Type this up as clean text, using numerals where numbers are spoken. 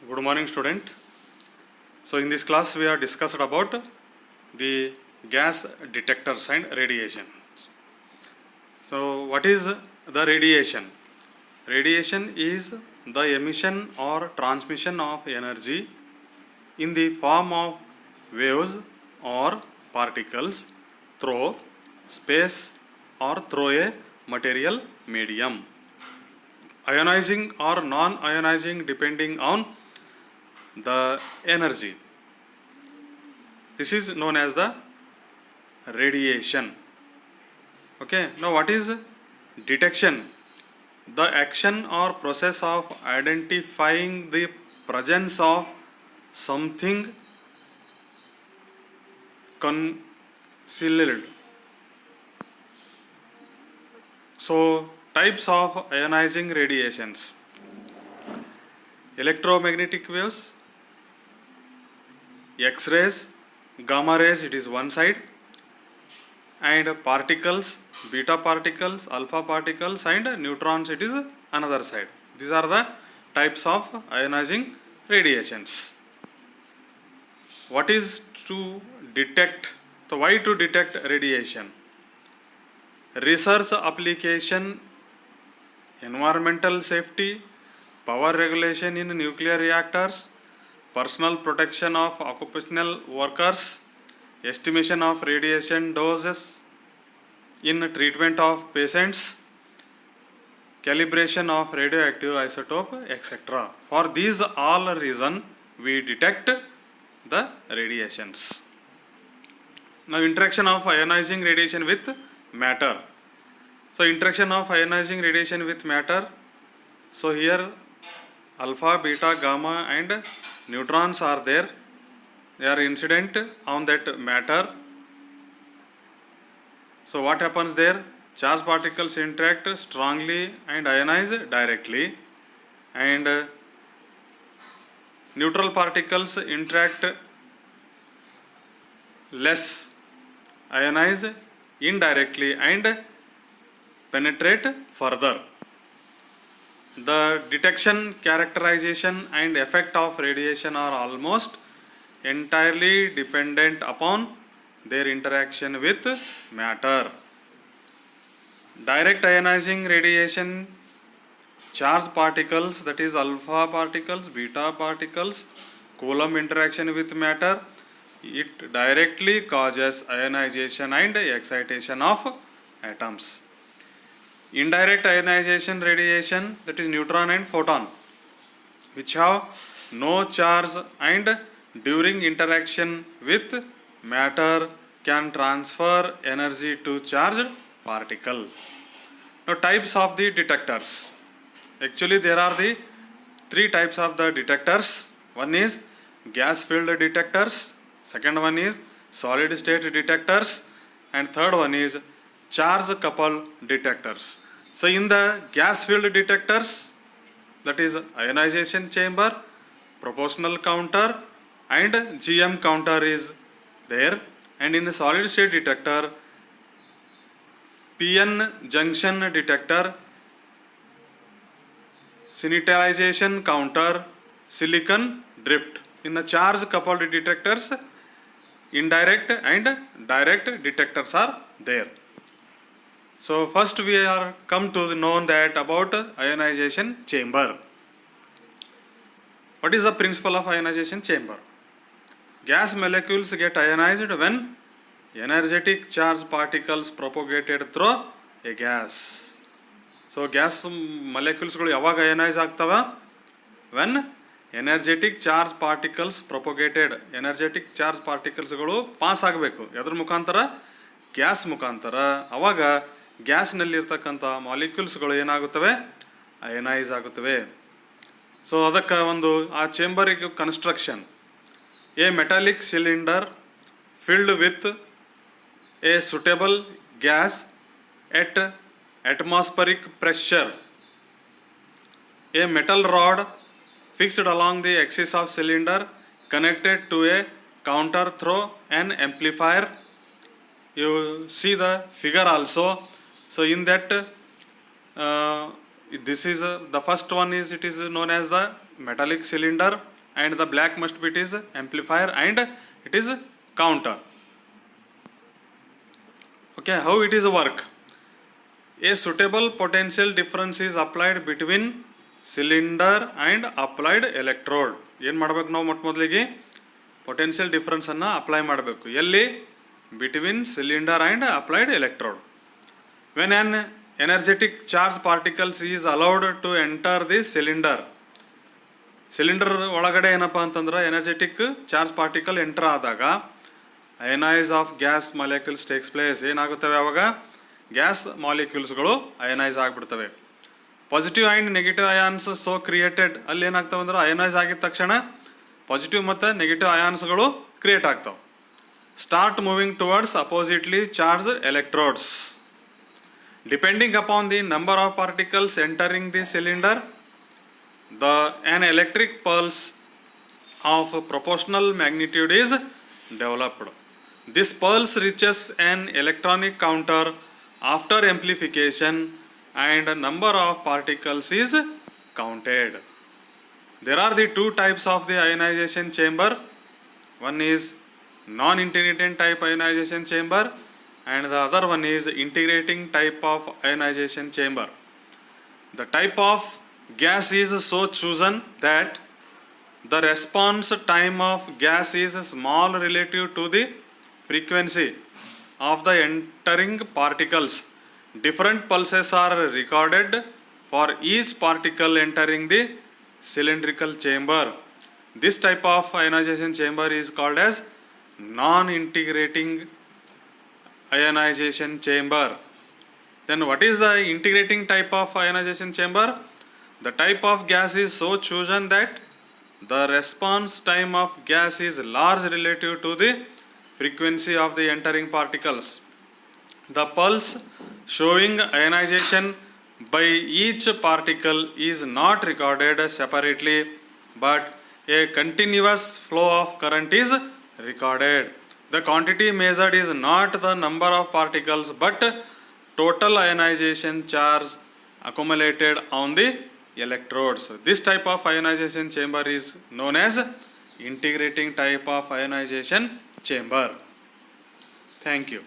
Good morning, student. So in this class we are discussed about the gas detectors and radiation. So what is the radiation? Radiation is the emission or transmission of energy in the form of waves or particles through space or through a material medium, ionizing or non-ionizing depending on the energy. This is known as the radiation. Okay, now what is detection? The action or process of identifying the presence of something concealed. So types of ionizing radiations: electromagnetic waves, X-rays, gamma rays, it is one side, and particles, beta particles, alpha particles, and neutrons, it is another side. These are the types of ionizing radiations. What is to detect? So why to detect radiation? Research application, environmental safety, power regulation in nuclear reactors, personal protection of occupational workers, estimation of radiation doses in treatment of patients, calibration of radioactive isotope, etc. For these all reasons, we detect the radiations. Now, interaction of ionizing radiation with matter. So, interaction of ionizing radiation with matter. So, here alpha, beta, gamma and neutrons are there. They are incident on that matter. So what happens there? Charged particles interact strongly and ionize directly, and neutral particles interact less, ionize indirectly and penetrate further. The detection, characterization and effect of radiation are almost entirely dependent upon their interaction with matter. Direct ionizing radiation, charged particles, that is alpha particles, beta particles, Coulomb interaction with matter, it directly causes ionization and excitation of atoms. Indirect ionization radiation, that is neutron and photon, which have no charge and during interaction with matter can transfer energy to charged particles. Now types of the detectors. Actually there are the three types of the detectors. One is gas filled detectors, second one is solid state detectors, and third one is charge coupled detectors. So in the gas filled detectors, that is ionization chamber, proportional counter and GM counter is there, and in the solid state detector, PN junction detector, synchronization counter, silicon drift. In the charge coupled detectors, indirect and direct detectors are there. So first we are come to know that about ionization chamber. What is the principle of ionization chamber? Gas molecules get ionized when energetic charged particles propagated through a gas. So gas molecules yaವಾಗ ionize ಆಗ್ತವೆ? When energetic charged particles propagated, energetic charged particles pass ಆಗಬೇಕು ಎದ್ರ ಮುಖಾಂತರ? Gas ಮುಖಾಂತರ. ಅವಾಗ ಗ್ಯಾಸ್ನಲ್ಲಿ ಇರ್ತಕ್ಕಂಥ ಮಾಲಿಕ್ಯೂಲ್ಸ್ಗಳು ಏನಾಗುತ್ತವೆ? ಅಯನೈಸ್ ಆಗುತ್ತವೆ. So ಅದಕ್ಕೆ ಒಂದು ಆ ಚೇಂಬರಿಗೆ construction, a metallic cylinder filled with a suitable gas at atmospheric pressure, a metal rod fixed along the axis of cylinder connected to a counter through an amplifier. You see the figure also. So in that this is the first one is, it is known as the metallic cylinder and the black must be it is amplifier and it is counter. Okay, how it is work? A suitable potential difference is applied between cylinder and applied electrode. ಏನು ಮಾಡಬೇಕು ನಾವು ಮೊದಲಿಗೆ potential difference ಅನ್ನು apply ಮಾಡಬೇಕು ಎಲ್ಲಿ between cylinder and applied electrode. When an energetic charge particles is allowed to enter the cylinder. Cylinder ಒಳಗಡೆ ಏನಪ್ಪ ಅಂತಂದ್ರೆ ಎನರ್ಜೆಟಿಕ್ ಚಾರ್ಜ್ ಪಾರ್ಟಿಕಲ್ ಎಂಟರ್ ಆದಾಗ ionise of gas molecules takes place. ಏನಾಗುತ್ತವೆ ಅವಾಗ ಗ್ಯಾಸ್ ಮಾಲಿಕ್ಯೂಲ್ಸ್ಗಳು ಅಯನೈಸ್ ಆಗಿಬಿಡ್ತವೆ. Positive and negative ions so created. ಅಲ್ಲಿ ಏನಾಗ್ತವೆ ಅಂದ್ರೆ ಅಯನೈಸ್ ಆಗಿದ ತಕ್ಷಣ ಪಾಸಿಟಿವ್ ಮತ್ತು ನೆಗೆಟಿವ್ ಅಯಾನ್ಸ್ಗಳು ಕ್ರಿಯೇಟ್ ಆಗ್ತವೆ. Start moving towards oppositely charge electrodes. Depending upon the number of particles entering the cylinder, an electric pulse of proportional magnitude is developed. This pulse reaches an electronic counter after amplification and number of particles is counted. There are the two types of the ionization chamber. One is non-integrating type ionization chamber and the other one is integrating type of ionization chamber. The type of gas is so chosen that the response time of gas is small relative to the frequency of the entering particles. Different pulses are recorded for each particle entering the cylindrical chamber. This type of ionization chamber is called as non-integrating ionization chamber. Then what is the integrating type of ionization chamber? The type of gas is so chosen that the response time of gas is large relative to the frequency of the entering particles. The pulse showing ionization by each particle is not recorded separately, but a continuous flow of current is recorded. The quantity measured is not the number of particles but total ionization charge accumulated on the electrodes. This type of ionization chamber is known as integrating type of ionization chamber. Thank you.